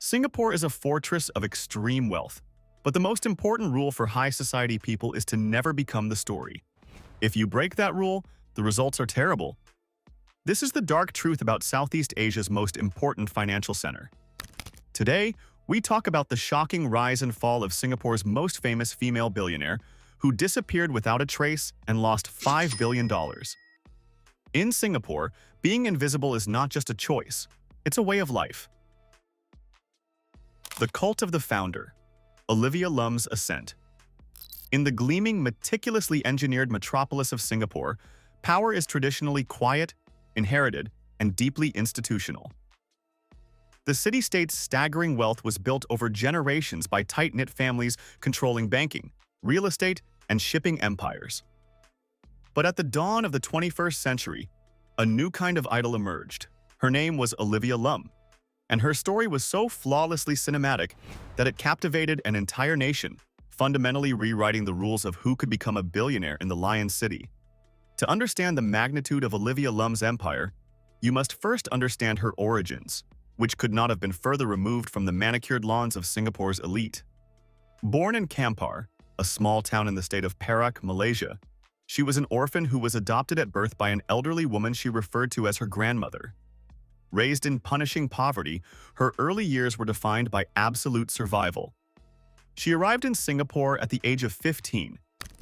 Singapore is a fortress of extreme wealth, but the most important rule for high society people is to never become the story. If you break that rule, the results are terrible. This is the dark truth about Southeast Asia's most important financial center. Today, we talk about the shocking rise and fall of Singapore's most famous female billionaire, who disappeared without a trace and lost $5 billion. In Singapore, being invisible is not just a choice, it's a way of life. The cult of the founder, Olivia Lum's ascent. In the gleaming, meticulously engineered metropolis of Singapore, power is traditionally quiet, inherited, and deeply institutional. The city-state's staggering wealth was built over generations by tight-knit families controlling banking, real estate, and shipping empires. But at the dawn of the 21st century, a new kind of idol emerged. Her name was Olivia Lum, and her story was so flawlessly cinematic that it captivated an entire nation, fundamentally rewriting the rules of who could become a billionaire in the Lion City. To understand the magnitude of Olivia Lum's empire, you must first understand her origins, which could not have been further removed from the manicured lawns of Singapore's elite. Born in Kampar, a small town in the state of Perak, Malaysia, she was an orphan who was adopted at birth by an elderly woman she referred to as her grandmother. Raised in punishing poverty, her early years were defined by absolute survival. She arrived in Singapore at the age of 15,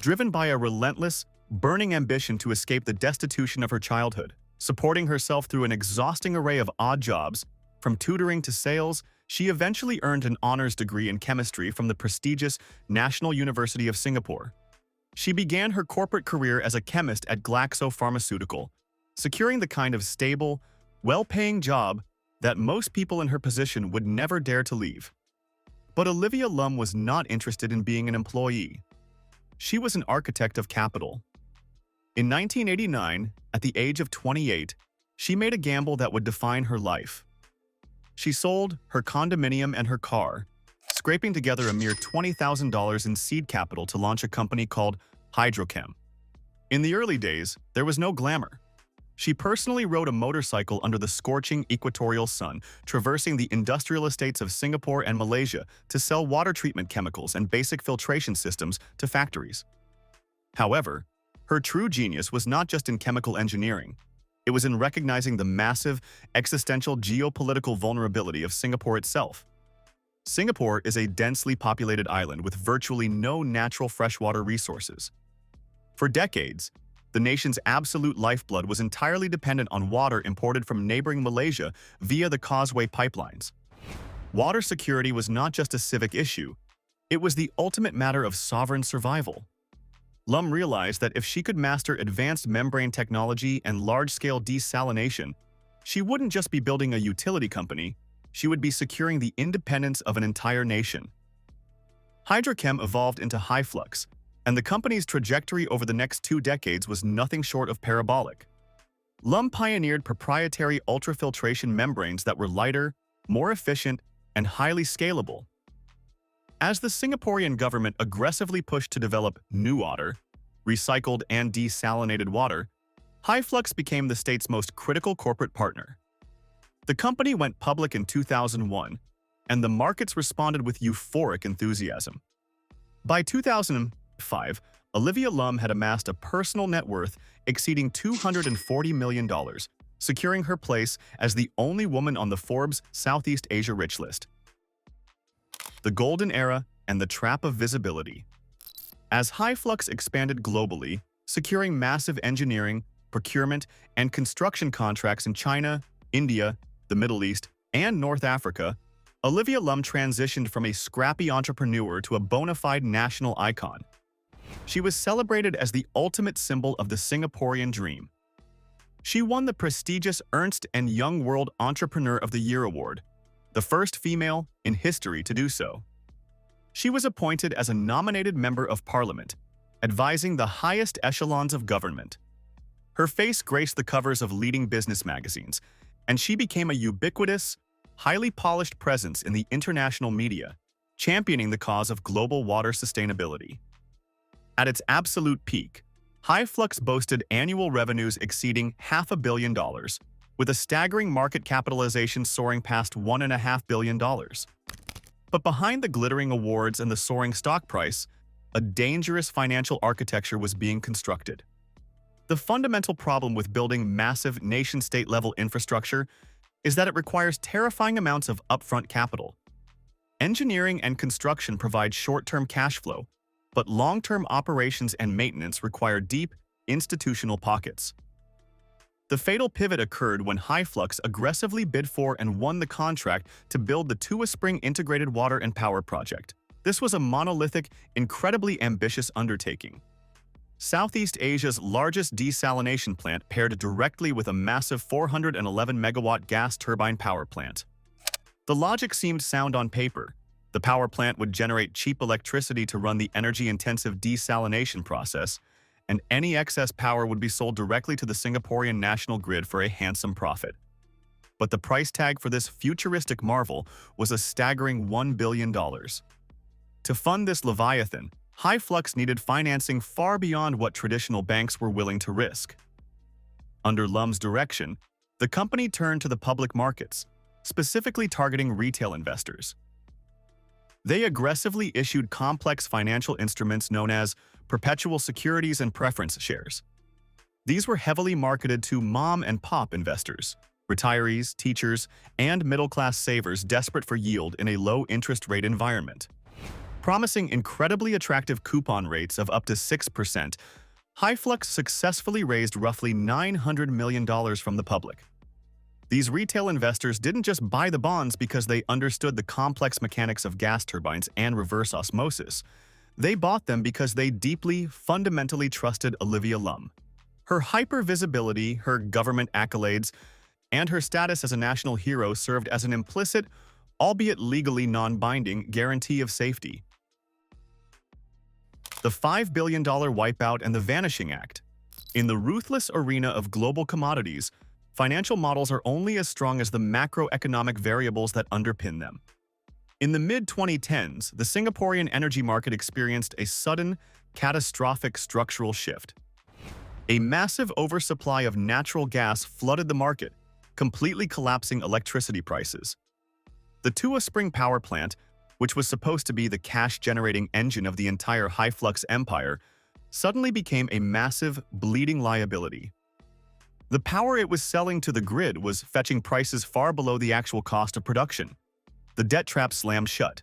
driven by a relentless, burning ambition to escape the destitution of her childhood. Supporting herself through an exhausting array of odd jobs, from tutoring to sales, she eventually earned an honors degree in chemistry from the prestigious National University of Singapore. She began her corporate career as a chemist at Glaxo Pharmaceutical, securing the kind of stable, well-paying job that most people in her position would never dare to leave. But Olivia Lum was not interested in being an employee. She was an architect of capital. In 1989, at the age of 28, she made a gamble that would define her life. She sold her condominium and her car, scraping together a mere $20,000 in seed capital to launch a company called Hydrochem. In the early days, there was no glamour. She personally rode a motorcycle under the scorching equatorial sun, traversing the industrial estates of Singapore and Malaysia to sell water treatment chemicals and basic filtration systems to factories. However, her true genius was not just in chemical engineering. It was in recognizing the massive, existential geopolitical vulnerability of Singapore itself. Singapore is a densely populated island with virtually no natural freshwater resources. For decades, the nation's absolute lifeblood was entirely dependent on water imported from neighboring Malaysia via the causeway pipelines. Water security was not just a civic issue, it was the ultimate matter of sovereign survival. Lum realized that if she could master advanced membrane technology and large-scale desalination, she wouldn't just be building a utility company, she would be securing the independence of an entire nation. Hydrochem evolved into Hyflux, and the company's trajectory over the next 2 decades was nothing short of parabolic. Lum pioneered proprietary ultrafiltration membranes that were lighter, more efficient, and highly scalable. As the Singaporean government aggressively pushed to develop new water, recycled and desalinated water, Hyflux became the state's most critical corporate partner. The company went public in 2001, and the markets responded with euphoric enthusiasm. By 2005, Olivia Lum had amassed a personal net worth exceeding $240 million, securing her place as the only woman on the Forbes Southeast Asia Rich list. The golden era and the trap of visibility. As Hyflux expanded globally, securing massive engineering, procurement, and construction contracts in China, India, the Middle East, and North Africa, Olivia Lum transitioned from a scrappy entrepreneur to a bona fide national icon. She was celebrated as the ultimate symbol of the Singaporean dream. She won the prestigious Ernst & Young World Entrepreneur of the Year award, the first female in history to do so. She was appointed as a nominated member of parliament, advising the highest echelons of government. Her face graced the covers of leading business magazines, and she became a ubiquitous, highly polished presence in the international media, championing the cause of global water sustainability. At its absolute peak, Hyflux boasted annual revenues exceeding $500 million, with a staggering market capitalization soaring past $1.5 billion. But behind the glittering awards and the soaring stock price, a dangerous financial architecture was being constructed. The fundamental problem with building massive nation-state-level infrastructure is that it requires terrifying amounts of upfront capital. Engineering and construction provide short-term cash flow, but long-term operations and maintenance require deep, institutional pockets. The fatal pivot occurred when HyFlux aggressively bid for and won the contract to build the Tuwa Spring Integrated Water and Power Project. This was a monolithic, incredibly ambitious undertaking. Southeast Asia's largest desalination plant paired directly with a massive 411-megawatt gas turbine power plant. The logic seemed sound on paper. The power plant would generate cheap electricity to run the energy-intensive desalination process, and any excess power would be sold directly to the Singaporean national grid for a handsome profit. But the price tag for this futuristic marvel was a staggering $1 billion. To fund this leviathan, HyFlux needed financing far beyond what traditional banks were willing to risk. Under Lum's direction, the company turned to the public markets, specifically targeting retail investors. They aggressively issued complex financial instruments known as perpetual securities and preference shares. These were heavily marketed to mom-and-pop investors, retirees, teachers, and middle-class savers desperate for yield in a low-interest rate environment. Promising incredibly attractive coupon rates of up to 6%, HyFlux successfully raised roughly $900 million from the public. These retail investors didn't just buy the bonds because they understood the complex mechanics of gas turbines and reverse osmosis. They bought them because they deeply, fundamentally trusted Olivia Lum. Her hyper-visibility, her government accolades, and her status as a national hero served as an implicit, albeit legally non-binding, guarantee of safety. The $5 billion wipeout and the Vanishing Act. In the ruthless arena of global commodities, financial models are only as strong as the macroeconomic variables that underpin them. In the mid-2010s, the Singaporean energy market experienced a sudden, catastrophic structural shift. A massive oversupply of natural gas flooded the market, completely collapsing electricity prices. The Tuwa Spring Power Plant, which was supposed to be the cash-generating engine of the entire HyFlux empire, suddenly became a massive, bleeding liability. The power it was selling to the grid was fetching prices far below the actual cost of production. The debt trap slammed shut.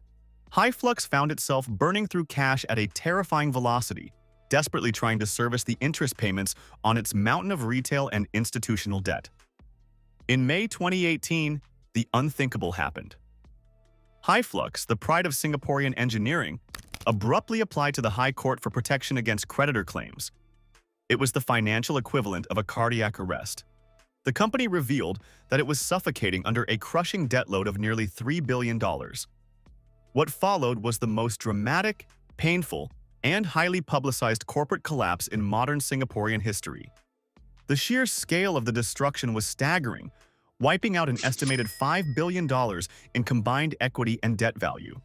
HyFlux found itself burning through cash at a terrifying velocity, desperately trying to service the interest payments on its mountain of retail and institutional debt. In May 2018, the unthinkable happened. HyFlux, the pride of Singaporean engineering, abruptly applied to the High Court for protection against creditor claims. It was the financial equivalent of a cardiac arrest. The company revealed that it was suffocating under a crushing debt load of nearly $3 billion. What followed was the most dramatic, painful, and highly publicized corporate collapse in modern Singaporean history. The sheer scale of the destruction was staggering, wiping out an estimated $5 billion in combined equity and debt value.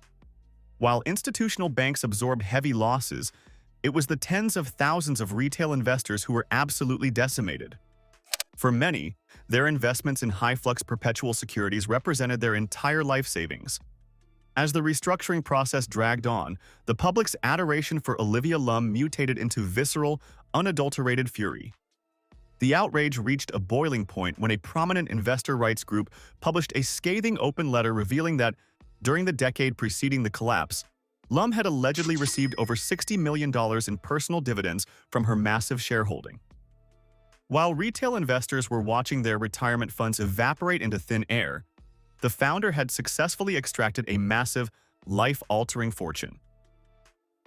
While institutional banks absorbed heavy losses, it was the tens of thousands of retail investors who were absolutely decimated. For many, their investments in HyFlux perpetual securities represented their entire life savings. As the restructuring process dragged on, the public's adoration for Olivia Lum mutated into visceral, unadulterated fury. The outrage reached a boiling point when a prominent investor rights group published a scathing open letter revealing that, during the decade preceding the collapse, Lum had allegedly received over $60 million in personal dividends from her massive shareholding. While retail investors were watching their retirement funds evaporate into thin air, the founder had successfully extracted a massive, life-altering fortune.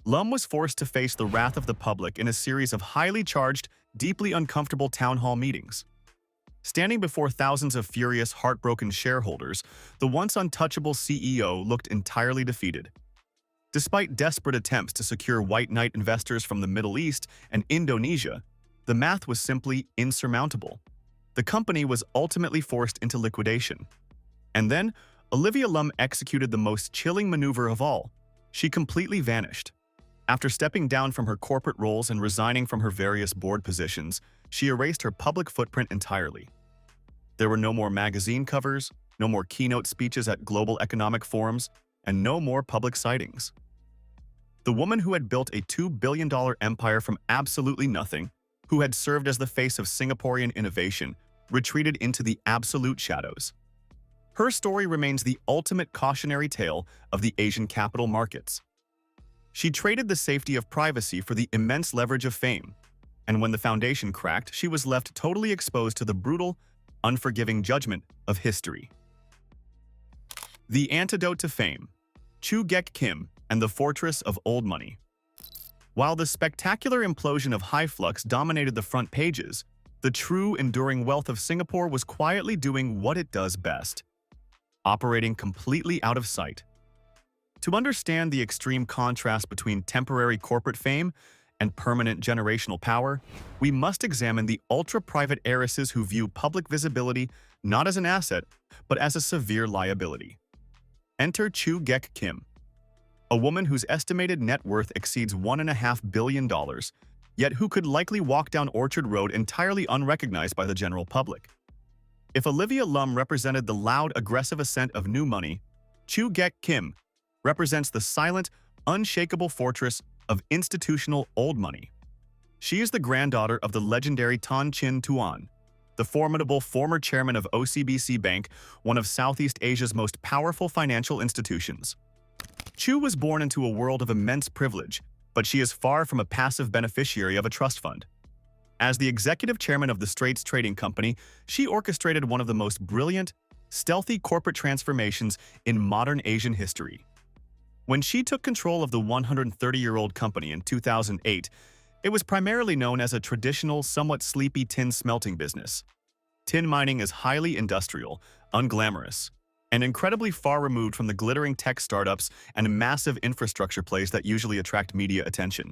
Lum was forced to face the wrath of the public in a series of highly charged, deeply uncomfortable town hall meetings. Standing before thousands of furious, heartbroken shareholders, the once untouchable CEO looked entirely defeated. Despite desperate attempts to secure white knight investors from the Middle East and Indonesia, the math was simply insurmountable. The company was ultimately forced into liquidation. And then, Olivia Lum executed the most chilling maneuver of all. She completely vanished. After stepping down from her corporate roles and resigning from her various board positions, she erased her public footprint entirely. There were no more magazine covers, no more keynote speeches at global economic forums, and no more public sightings. The woman who had built a $2 billion empire from absolutely nothing, who had served as the face of Singaporean innovation, retreated into the absolute shadows. Her story remains the ultimate cautionary tale of the Asian capital markets. She traded the safety of privacy for the immense leverage of fame, and when the foundation cracked, she was left totally exposed to the brutal, unforgiving judgment of history. The antidote to fame: Chu Gek Kim and the Fortress of Old Money. While the spectacular implosion of Hyflux dominated the front pages, the true enduring wealth of Singapore was quietly doing what it does best: operating completely out of sight. To understand the extreme contrast between temporary corporate fame and permanent generational power, we must examine the ultra-private heiresses who view public visibility not as an asset, but as a severe liability. Enter Chu Gek Kim, a woman whose estimated net worth exceeds $1.5 billion, yet who could likely walk down Orchard Road entirely unrecognized by the general public. If Olivia Lum represented the loud, aggressive ascent of new money, Chu Gek Kim represents the silent, unshakable fortress of institutional old money. She is the granddaughter of the legendary Tan Chin Tuan, the formidable former chairman of OCBC Bank, one of Southeast Asia's most powerful financial institutions. Chu was born into a world of immense privilege, but she is far from a passive beneficiary of a trust fund. As the executive chairman of the Straits Trading Company, she orchestrated one of the most brilliant, stealthy corporate transformations in modern Asian history. When she took control of the 130-year-old company in 2008, it was primarily known as a traditional, somewhat sleepy tin smelting business. Tin mining is highly industrial, unglamorous, and incredibly far removed from the glittering tech startups and massive infrastructure plays that usually attract media attention.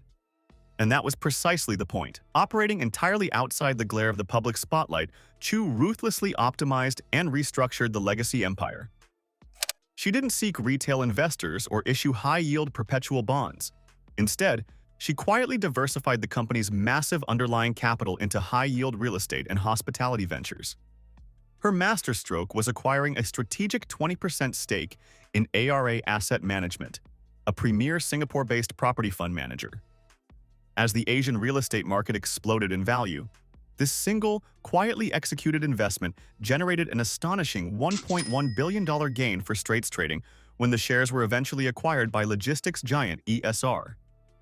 And that was precisely the point. Operating entirely outside the glare of the public spotlight, Chu ruthlessly optimized and restructured the legacy empire. She didn't seek retail investors or issue high-yield perpetual bonds. Instead, she quietly diversified the company's massive underlying capital into high-yield real estate and hospitality ventures. Her masterstroke was acquiring a strategic 20% stake in ARA Asset Management, a premier Singapore-based property fund manager. As the Asian real estate market exploded in value, this single, quietly executed investment generated an astonishing $1.1 billion gain for Straits Trading when the shares were eventually acquired by logistics giant ESR.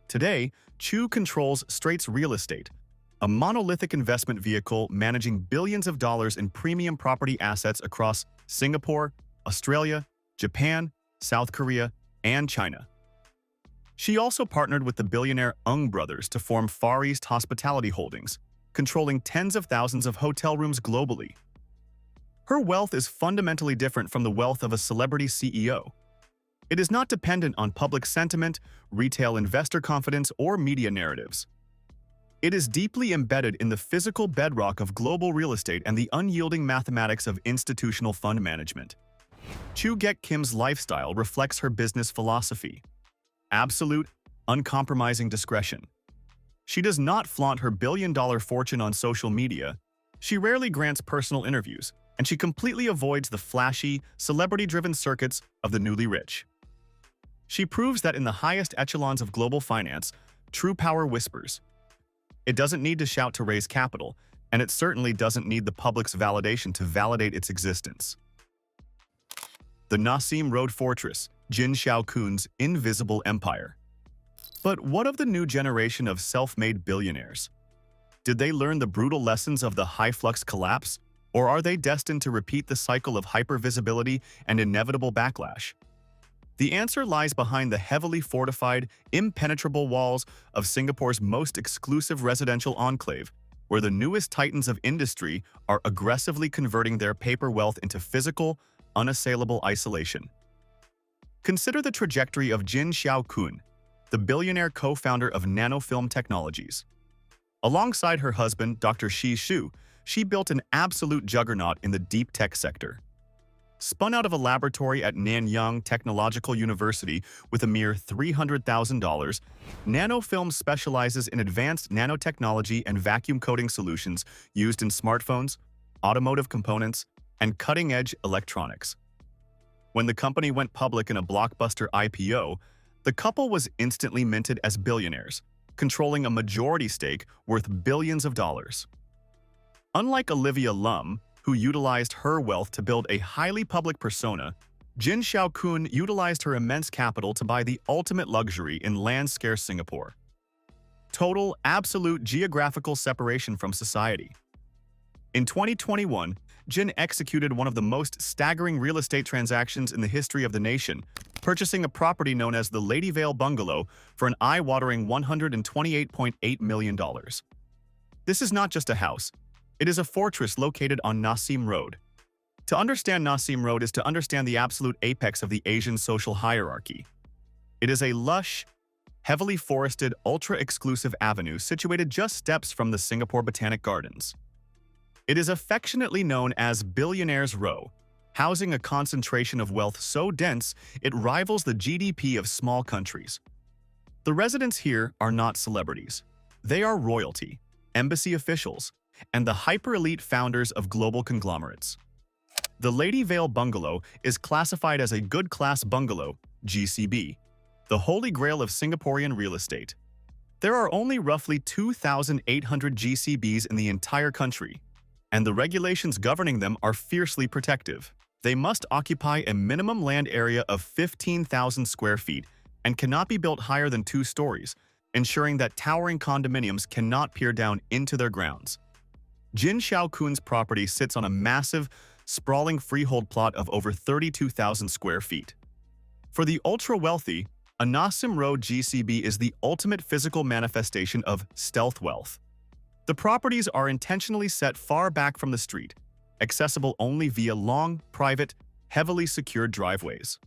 Today, Chu controls Straits Real Estate, a monolithic investment vehicle managing billions of dollars in premium property assets across Singapore, Australia, Japan, South Korea, and China. She also partnered with the billionaire Ng brothers to form Far East Hospitality Holdings, controlling tens of thousands of hotel rooms globally. Her wealth is fundamentally different from the wealth of a celebrity CEO. It is not dependent on public sentiment, retail investor confidence, or media narratives. It is deeply embedded in the physical bedrock of global real estate and the unyielding mathematics of institutional fund management. Chu Gek Kim's lifestyle reflects her business philosophy: absolute, uncompromising discretion. She does not flaunt her billion-dollar fortune on social media. She rarely grants personal interviews, and she completely avoids the flashy, celebrity-driven circuits of the newly rich. She proves that in the highest echelons of global finance, true power whispers. It doesn't need to shout to raise capital, and it certainly doesn't need the public's validation to validate its existence. The Nassim Road Fortress, Jin Xiao Kun's invisible empire. But what of the new generation of self-made billionaires? Did they learn the brutal lessons of the high-flux collapse, or are they destined to repeat the cycle of hypervisibility and inevitable backlash? The answer lies behind the heavily fortified, impenetrable walls of Singapore's most exclusive residential enclave, where the newest titans of industry are aggressively converting their paper wealth into physical, unassailable isolation. Consider the trajectory of Jin Xiao Kun, the billionaire co-founder of nanofilm technologies. Alongside her husband, Dr. Shi Shu, she built an absolute juggernaut in the deep tech sector. Spun out of a laboratory at Nanyang Technological University with a mere $300,000, Nanofilm specializes in advanced nanotechnology and vacuum coating solutions used in smartphones, automotive components, and cutting-edge electronics. When the company went public in a blockbuster IPO, the couple was instantly minted as billionaires, controlling a majority stake worth billions of dollars. Unlike Olivia Lum, who utilized her wealth to build a highly public persona, Jin Xiaokun utilized her immense capital to buy the ultimate luxury in land-scarce Singapore. Total, absolute geographical separation from society. In 2021, Jin executed one of the most staggering real estate transactions in the history of the nation, purchasing a property known as the Lady Vale Bungalow for an eye-watering $128.8 million. This is not just a house. It is a fortress located on Nassim Road. To understand Nassim Road is to understand the absolute apex of the Asian social hierarchy. It is a lush, heavily forested, ultra-exclusive avenue situated just steps from the Singapore Botanic Gardens. It is affectionately known as Billionaires Row, housing a concentration of wealth so dense it rivals the GDP of small countries. The residents here are not celebrities. They are royalty, embassy officials, and the hyper-elite founders of global conglomerates. The Lady Vale Bungalow is classified as a good-class bungalow, GCB, the holy grail of Singaporean real estate. There are only roughly 2,800 GCBs in the entire country, and the regulations governing them are fiercely protective. They must occupy a minimum land area of 15,000 square feet and cannot be built higher than 2 stories, ensuring that towering condominiums cannot peer down into their grounds. Jin Xiaokun's property sits on a massive, sprawling freehold plot of over 32,000 square feet. For the ultra-wealthy, a Nassim Road GCB is the ultimate physical manifestation of stealth wealth. The properties are intentionally set far back from the street, accessible only via long, private, heavily secured driveways.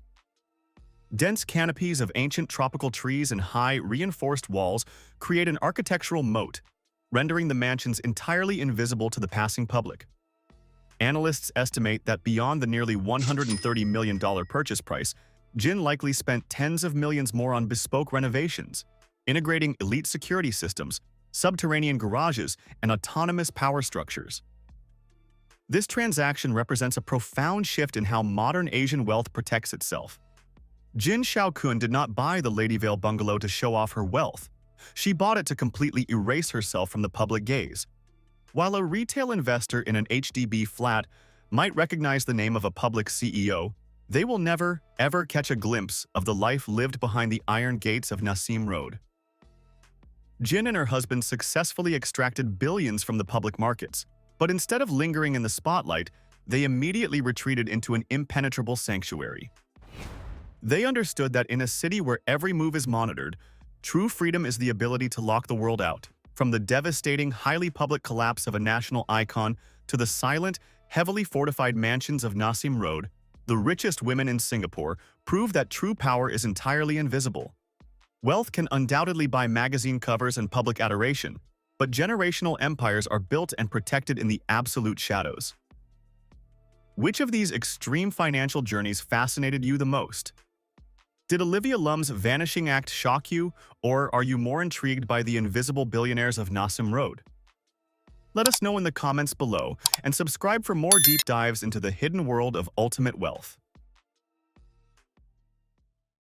Dense canopies of ancient tropical trees and high, reinforced walls create an architectural moat, rendering the mansions entirely invisible to the passing public. Analysts estimate that beyond the nearly $130 million purchase price, Jin likely spent tens of millions more on bespoke renovations, integrating elite security systems, subterranean garages, and autonomous power structures. This transaction represents a profound shift in how modern Asian wealth protects itself. Jin Xiaokun did not buy the Lady Vale Bungalow to show off her wealth. She bought it to completely erase herself from the public gaze. While a retail investor in an HDB flat might recognize the name of a public CEO, they will never, ever catch a glimpse of the life lived behind the iron gates of Nassim Road. Jin and her husband successfully extracted billions from the public markets, but instead of lingering in the spotlight, they immediately retreated into an impenetrable sanctuary. They understood that in a city where every move is monitored, true freedom is the ability to lock the world out. From the devastating, highly public collapse of a national icon to the silent, heavily fortified mansions of Nassim Road, the richest women in Singapore prove that true power is entirely invisible. Wealth can undoubtedly buy magazine covers and public adoration, but generational empires are built and protected in the absolute shadows. Which of these extreme financial journeys fascinated you the most? Did Olivia Lum's vanishing act shock you, or are you more intrigued by the invisible billionaires of Nassim Road? Let us know in the comments below and subscribe for more deep dives into the hidden world of ultimate wealth.